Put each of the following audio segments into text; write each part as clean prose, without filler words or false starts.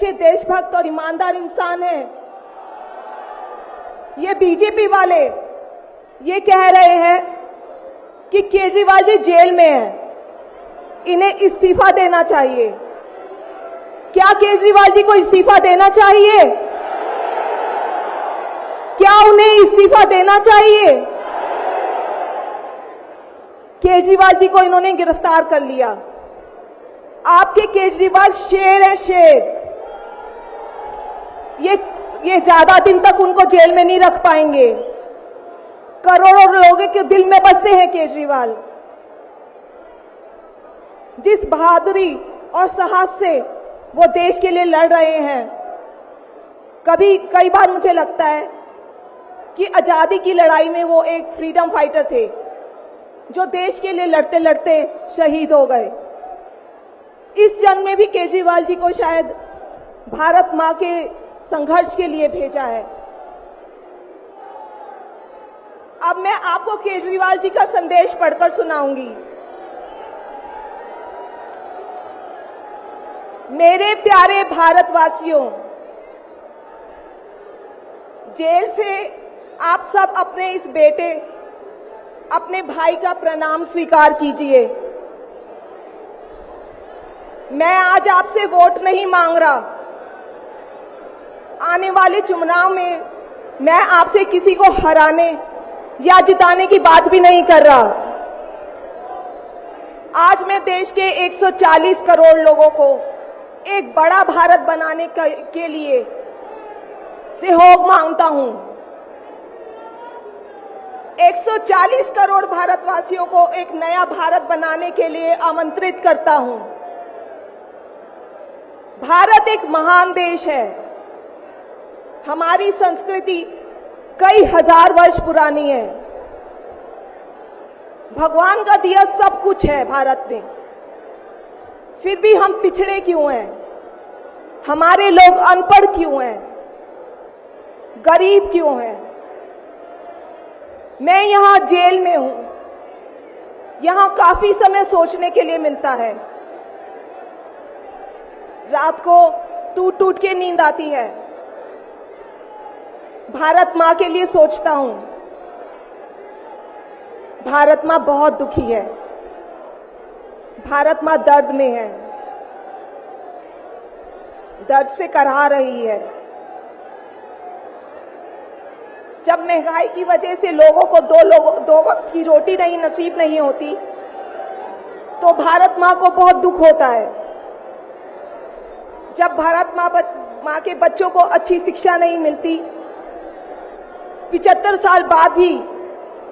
देशभक्त और ईमानदार इंसान है। ये बीजेपी वाले ये कह रहे हैं कि केजरीवाल जी जेल में हैं, इन्हें इस्तीफा देना चाहिए। क्या केजरीवाल जी को इस्तीफा देना चाहिए? क्या उन्हें इस्तीफा देना चाहिए? केजरीवाल जी को इन्होंने गिरफ्तार कर लिया। आपके केजरीवाल शेर है, शेर। ये ज्यादा दिन तक उनको जेल में नहीं रख पाएंगे। करोड़ों लोगों के दिल में बसते हैं केजरीवाल। जिस बहादुरी और साहस से वो देश के लिए लड़ रहे हैं, कई बार मुझे लगता है कि आजादी की लड़ाई में वो एक फ्रीडम फाइटर थे जो देश के लिए लड़ते लड़ते शहीद हो गए। इस जंग में भी केजरीवाल जी को शायद भारत मां के संघर्ष के लिए भेजा है। अब मैं आपको केजरीवाल जी का संदेश पढ़कर सुनाऊंगी। मेरे प्यारे भारतवासियों, जेल से आप सब अपने इस बेटे, अपने भाई का प्रणाम स्वीकार कीजिए। मैं आज आपसे वोट नहीं मांग रहा। आने वाले चुनाव में मैं आपसे किसी को हराने या जिताने की बात भी नहीं कर रहा। आज मैं देश के 140 करोड़ लोगों को एक बड़ा भारत बनाने के लिए सहयोग मांगता हूं। 140 करोड़ भारतवासियों को एक नया भारत बनाने के लिए आमंत्रित करता हूं। भारत एक महान देश है। हमारी संस्कृति कई हजार वर्ष पुरानी है। भगवान का दिया सब कुछ है भारत में, फिर भी हम पिछड़े क्यों हैं? हमारे लोग अनपढ़ क्यों हैं? गरीब क्यों हैं? मैं यहां जेल में हूं। यहां काफी समय सोचने के लिए मिलता है। रात को टूट टूट के नींद आती है। भारत मां के लिए सोचता हूं। भारत मां बहुत दुखी है। भारत मां दर्द में है, दर्द से कराह रही है। जब महंगाई की वजह से लोगों को दो वक्त की रोटी नसीब नहीं होती, तो भारत मां को बहुत दुख होता है। जब भारत मां के बच्चों को अच्छी शिक्षा नहीं मिलती, 75 साल बाद भी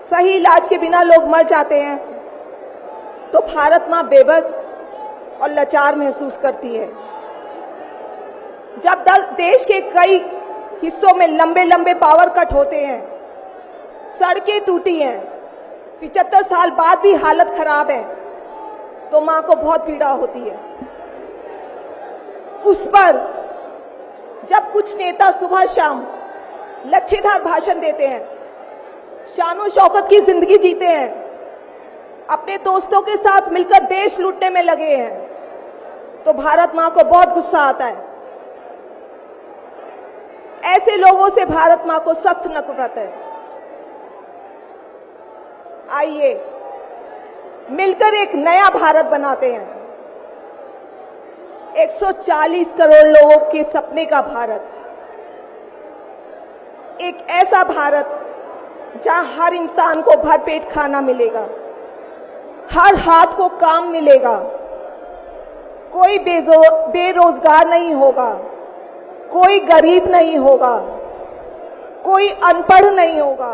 सही इलाज के बिना लोग मर जाते हैं, तो भारत मां बेबस और लाचार महसूस करती है। जब देश के कई हिस्सों में लंबे लंबे पावर कट होते हैं, सड़कें टूटी हैं, 75 साल बाद भी हालत खराब है, तो मां को बहुत पीड़ा होती है। उस पर जब कुछ नेता सुबह शाम लच्छेदार भाषण देते हैं, शानो शौकत की जिंदगी जीते हैं, अपने दोस्तों के साथ मिलकर देश लूटने में लगे हैं, तो भारत मां को बहुत गुस्सा आता है। ऐसे लोगों से भारत मां को सख्त नफरत है। आइए मिलकर एक नया भारत बनाते हैं। 140 करोड़ लोगों के सपने का भारत। एक ऐसा भारत जहां हर इंसान को भरपेट खाना मिलेगा, हर हाथ को काम मिलेगा, कोई बेरोजगार नहीं होगा, कोई गरीब नहीं होगा, कोई अनपढ़ नहीं होगा।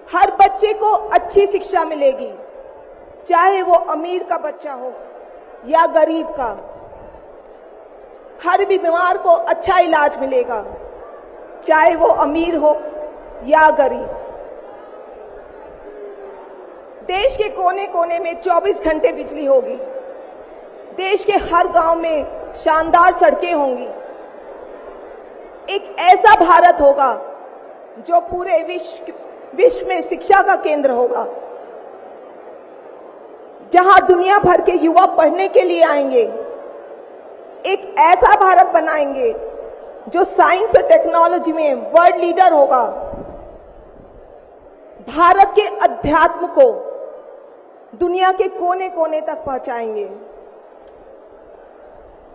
हर बच्चे को अच्छी शिक्षा मिलेगी, चाहे वो अमीर का बच्चा हो या गरीब का। हर बीमार को अच्छा इलाज मिलेगा, चाहे वो अमीर हो या गरीब। देश के कोने कोने में 24 घंटे बिजली होगी। देश के हर गांव में शानदार सड़कें होंगी। एक ऐसा भारत होगा जो पूरे विश्व में शिक्षा का केंद्र होगा, जहां दुनिया भर के युवा पढ़ने के लिए आएंगे। एक ऐसा भारत बनाएंगे जो साइंस और टेक्नोलॉजी में वर्ल्ड लीडर होगा। भारत के अध्यात्म को दुनिया के कोने कोने तक पहुंचाएंगे।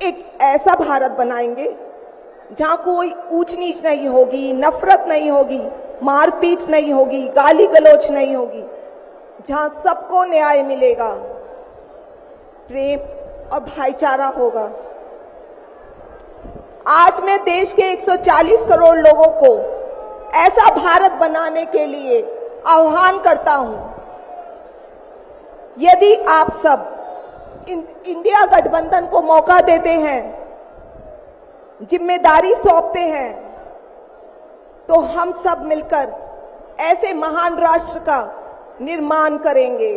एक ऐसा भारत बनाएंगे जहां कोई ऊंच नीच नहीं होगी, नफरत नहीं होगी, मारपीट नहीं होगी, गाली गलौज नहीं होगी, जहां सबको न्याय मिलेगा, प्रेम और भाईचारा होगा। आज मैं देश के 140 करोड़ लोगों को ऐसा भारत बनाने के लिए आह्वान करता हूं। यदि आप सब इंडिया गठबंधन को मौका देते हैं, जिम्मेदारी सौंपते हैं, तो हम सब मिलकर ऐसे महान राष्ट्र का निर्माण करेंगे।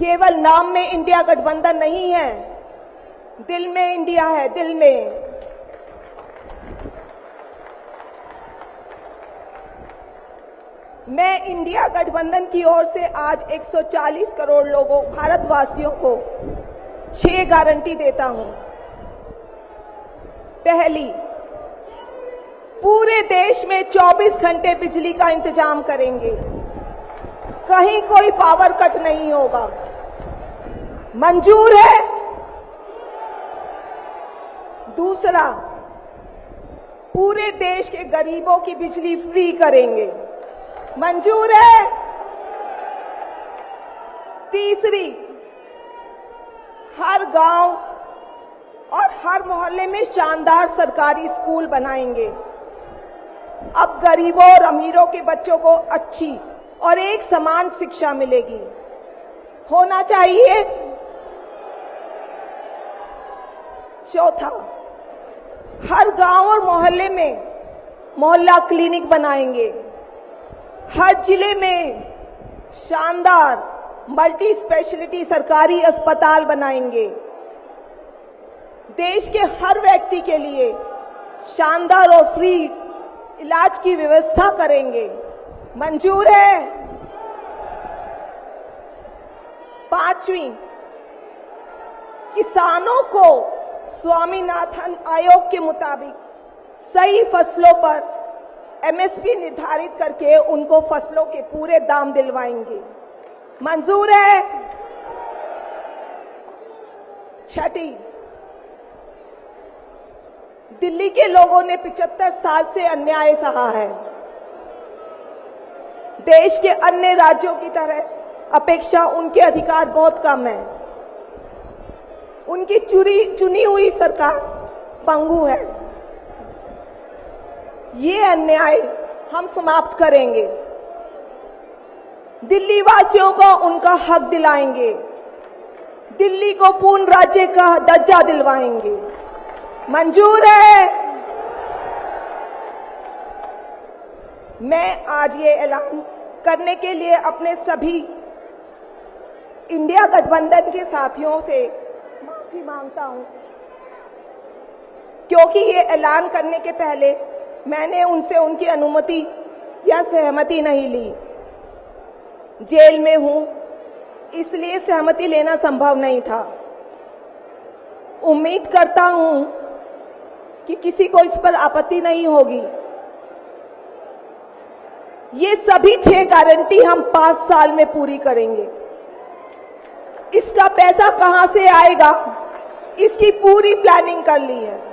केवल नाम में इंडिया गठबंधन नहीं है, दिल में इंडिया है, दिल में। मैं इंडिया गठबंधन की ओर से आज 140 करोड़ लोगों, भारतवासियों को 6 गारंटी देता हूं। पहली, पूरे देश में 24 घंटे बिजली का इंतजाम करेंगे, कहीं कोई पावर कट नहीं होगा। मंजूर है? दूसरा, पूरे देश के गरीबों की बिजली फ्री करेंगे। मंजूर है? तीसरी, हर गांव और हर मोहल्ले में शानदार सरकारी स्कूल बनाएंगे। अब गरीबों और अमीरों के बच्चों को अच्छी और एक समान शिक्षा मिलेगी। होना चाहिए। चौथा, हर गांव और मोहल्ले में मोहल्ला क्लिनिक बनाएंगे। हर जिले में शानदार मल्टी स्पेशलिटी सरकारी अस्पताल बनाएंगे। देश के हर व्यक्ति के लिए शानदार और फ्री इलाज की व्यवस्था करेंगे। मंजूर है? पांचवी, किसानों को स्वामीनाथन आयोग के मुताबिक सही फसलों पर एमएसपी निर्धारित करके उनको फसलों के पूरे दाम दिलवाएंगे। मंजूर है? छठी, दिल्ली के लोगों ने 75 साल से अन्याय सहा है। देश के अन्य राज्यों की तरह अपेक्षा उनके अधिकार बहुत कम है। उनकी चुनी हुई सरकार पंगु है। ये अन्याय हम समाप्त करेंगे। दिल्ली वासियों को उनका हक दिलाएंगे। दिल्ली को पूर्ण राज्य का दर्जा दिलवाएंगे। मंजूर है? मैं आज ये ऐलान करने के लिए अपने सभी इंडिया गठबंधन के साथियों से माफी मांगता हूं, क्योंकि ये ऐलान करने के पहले मैंने उनसे उनकी अनुमति या सहमति नहीं ली। जेल में हूं, इसलिए सहमति लेना संभव नहीं था। उम्मीद करता हूं कि किसी को इस पर आपत्ति नहीं होगी। ये सभी 6 गारंटी हम 5 साल में पूरी करेंगे। इसका पैसा कहां से आएगा, इसकी पूरी प्लानिंग कर ली है।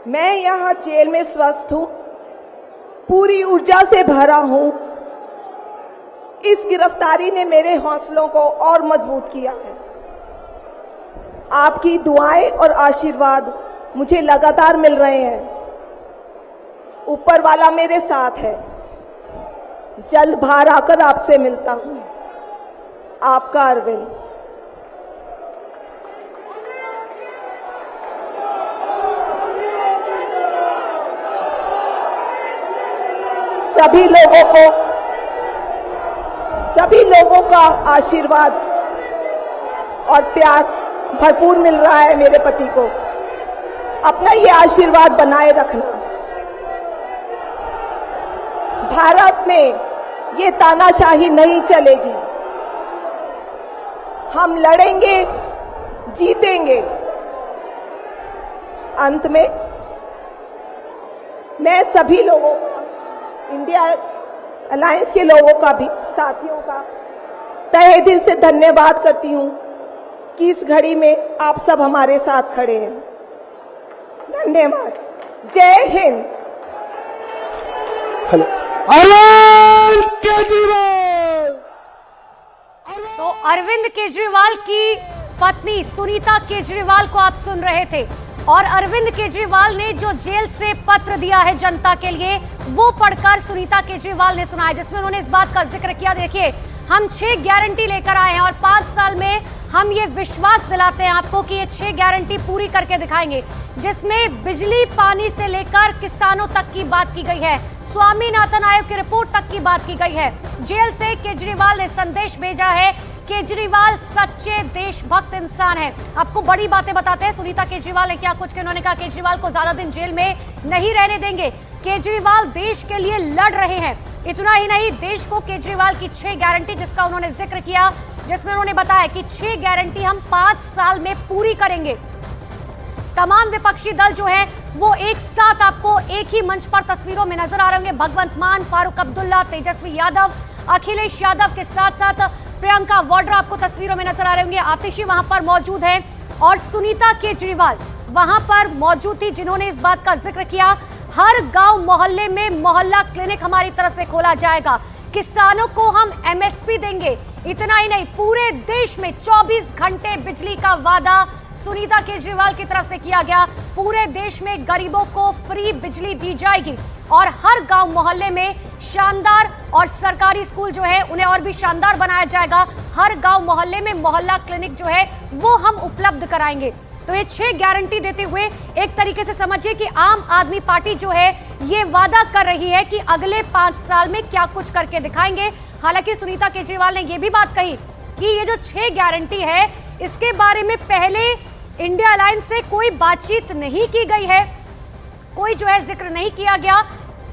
मैं यहां जेल में स्वस्थ हूं, पूरी ऊर्जा से भरा हूं। इस गिरफ्तारी ने मेरे हौसलों को और मजबूत किया है। आपकी दुआएं और आशीर्वाद मुझे लगातार मिल रहे हैं। ऊपर वाला मेरे साथ है। जल्द बाहर आकर आपसे मिलता हूं। आपका अरविंद। सभी लोगों का आशीर्वाद और प्यार भरपूर मिल रहा है मेरे पति को। अपना ये आशीर्वाद बनाए रखना। भारत में ये तानाशाही नहीं चलेगी। हम लड़ेंगे, जीतेंगे। अंत में मैं सभी लोगों का, इंडिया अलायंस के लोगों का भी, साथियों का तहे दिल से धन्यवाद करती हूं कि इस घड़ी में आप सब हमारे साथ खड़े हैं। धन्यवाद। जय हिंद। हेलो। अरविंद केजरीवाल। तो अरविंद केजरीवाल की पत्नी सुनीता केजरीवाल को आप सुन रहे थे, और अरविंद केजरीवाल ने जो जेल से पत्र दिया है जनता के लिए, वो पढ़कर सुनीता केजरीवाल ने सुनाया, जिसमें उन्होंने इस बात का जिक्र किया, देखिए हम 6 गारंटी लेकर आए हैं और 5 साल में हम ये विश्वास दिलाते हैं आपको कि ये 6 गारंटी पूरी करके दिखाएंगे, जिसमें बिजली पानी से लेकर किसानों तक की बात की गई है, स्वामीनाथन आयोग की रिपोर्ट तक की बात की गई है। जेल से केजरीवाल ने संदेश भेजा है, केजरीवाल सच्चे देशभक्त इंसान है। आपको बड़ी बातें बताते हैं सुनीता केजरीवाल ने क्या कुछ, उन्होंने कहा केजरीवाल को ज्यादा दिन जेल में नहीं रहने देंगे, केजरीवाल देश के लिए लड़ रहे हैं। इतना ही नहीं, देश को केजरीवाल की 6 गारंटी जिसका उन्होंने जिक्र किया, जिसमें उन्होंने बताया कि 6 गारंटी हम 5 साल में पूरी करेंगे। तमाम विपक्षी दल जो है वो एक साथ आपको एक ही मंच पर तस्वीरों में नजर आ रहे होंगे। भगवंत मान, फारूक अब्दुल्ला, तेजस्वी यादव, अखिलेश यादव के साथ साथ प्रियंका वाड्रा आपको तस्वीरों में नजर आ रहे होंगे। आतिशी वहां पर मौजूद है और सुनीता केजरीवाल वहां पर मौजूद थी, जिन्होंने इस बात का जिक्र किया, हर गांव मोहल्ले में मोहल्ला क्लिनिक हमारी तरफ से खोला जाएगा, किसानों को हम एमएसपी देंगे। इतना ही नहीं, पूरे देश में 24 घंटे बिजली का वादा सुनीता केजरीवाल की तरफ से किया गया। पूरे देश में गरीबों को फ्री बिजली दी जाएगी और हर गांव मोहल्ले में शानदार और सरकारी स्कूल जो है उन्हें और भी शानदार बनाया जाएगा। हर गांव मोहल्ले में मोहल्ला क्लिनिक जो है वो हम उपलब्ध कराएंगे। तो ये 6 गारंटी देते हुए एक तरीके से समझिए कि आम आदमी पार्टी जो है ये वादा कर रही है कि अगले 5 साल में क्या कुछ करके दिखाएंगे। हालांकि सुनीता केजरीवाल ने यह भी बात कही कि ये जो 6 गारंटी है इसके बारे में पहले इंडिया अलायंस से कोई बातचीत नहीं की गई है, कोई जो है जिक्र नहीं किया गया।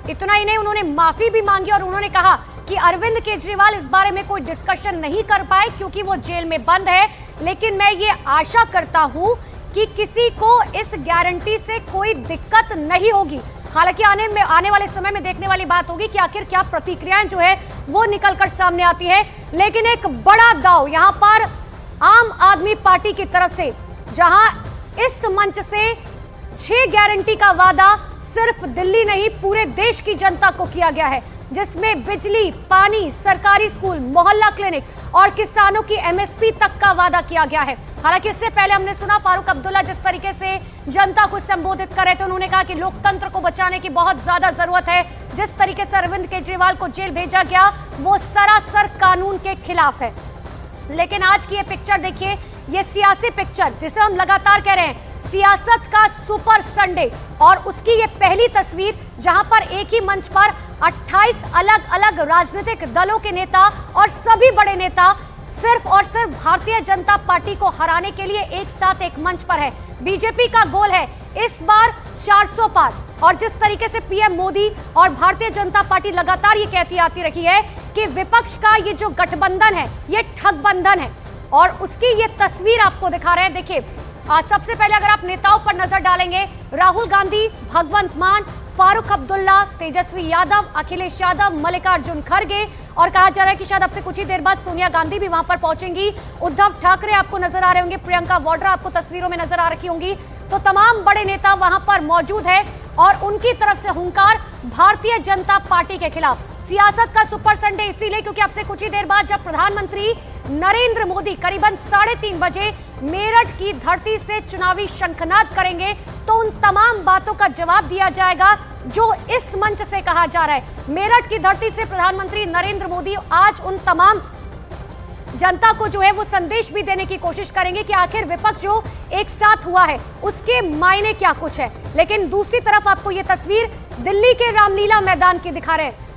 इतना ही नहीं, उन्होंने माफी भी मांगी और उन्होंने कहा कि अरविंद केजरीवाल इस बारे में कोई डिस्कशन नहीं कर पाए क्योंकि वो जेल में बंद है, लेकिन मैं ये आशा करता हूं कि किसी को इस गारंटी से कोई दिक्कत नहीं होगी। हालांकि आने वाले समय में देखने वाली बात होगी कि आखिर क्या प्रतिक्रियाएं जो है वो निकलकर सामने आती है। लेकिन एक बड़ा दाव यहां पर आम आदमी पार्टी की तरफ से, जहां इस मंच से 6 गारंटी का वादा सिर्फ दिल्ली नहीं पूरे देश की जनता को किया गया है, जिसमें बिजली, पानी, सरकारी स्कूल, मोहल्ला क्लिनिक और किसानों की एमएसपी तक का वादा किया गया है। हालांकि इससे पहले हमने सुना फारूक अब्दुल्ला जिस तरीके से जनता को संबोधित कर रहे थे, उन्होंने कहा कि लोकतंत्र को बचाने की बहुत ज्यादा जरूरत है। जिस तरीके से अरविंद केजरीवाल को जेल भेजा गया वो सरासर कानून के खिलाफ है। लेकिन आज की ये पिक्चर देखिए, ये सियासी पिक्चर जिसे हम लगातार कह रहे हैं सियासत का सुपर संडे, और उसकी ये पहली तस्वीर जहां पर एक ही मंच पर 28 अलग अलग राजनीतिक दलों के नेता और सभी बड़े नेता सिर्फ और सिर्फ भारतीय जनता पार्टी को हराने के लिए एक साथ एक मंच पर है। बीजेपी का गोल है इस बार 400 पार, और जिस तरीके से पीएम मोदी और भारतीय जनता पार्टी लगातार ये कहती आती रही है कि विपक्ष का ये जो गठबंधन है ये ठगबंधन है, और उसकी ये तस्वीर आपको दिखा रहे हैं। देखिए, सबसे पहले अगर आप नेताओं पर नजर डालेंगे, राहुल गांधी, भगवंत मान, फारूक अब्दुल्ला, तेजस्वी यादव, अखिलेश यादव, मल्लिकार्जुन खड़गे, और कहा जा रहा है कि शायद अब से कुछ ही देर बाद सोनिया गांधी भी वहां पर पहुंचेंगी। उद्धव ठाकरे आपको नजर आ रहे होंगे, प्रियंका वाड्रा आपको तस्वीरों में नजर आ रखी होंगी। तो तमाम बड़े नेता वहां पर मौजूद है और उनकी तरफ से हुंकार भारतीय जनता पार्टी के खिलाफ। सियासत का सुपर संडे इसीलिए क्योंकि अब से कुछ ही देर बाद जब प्रधानमंत्री नरेंद्र मोदी करीबन 3:30 बजे मेरठ की धरती से चुनावी शंखनाद करेंगे, तो उन तमाम बातों का जवाब दिया जाएगा जो इस मंच से कहा जा रहा है। मेरठ की धरती से प्रधानमंत्री नरेंद्र मोदी आज उन तमाम जनता को जो है वो संदेश भी देने की कोशिश करेंगे कि आखिर विपक्ष जो एक साथ हुआ है उसके मायने क्या कुछ है। लेकिन दूसरी तरफ आपको ये तस्वीर दिल्ली के रामलीला मैदान की दिखा रहे हैं।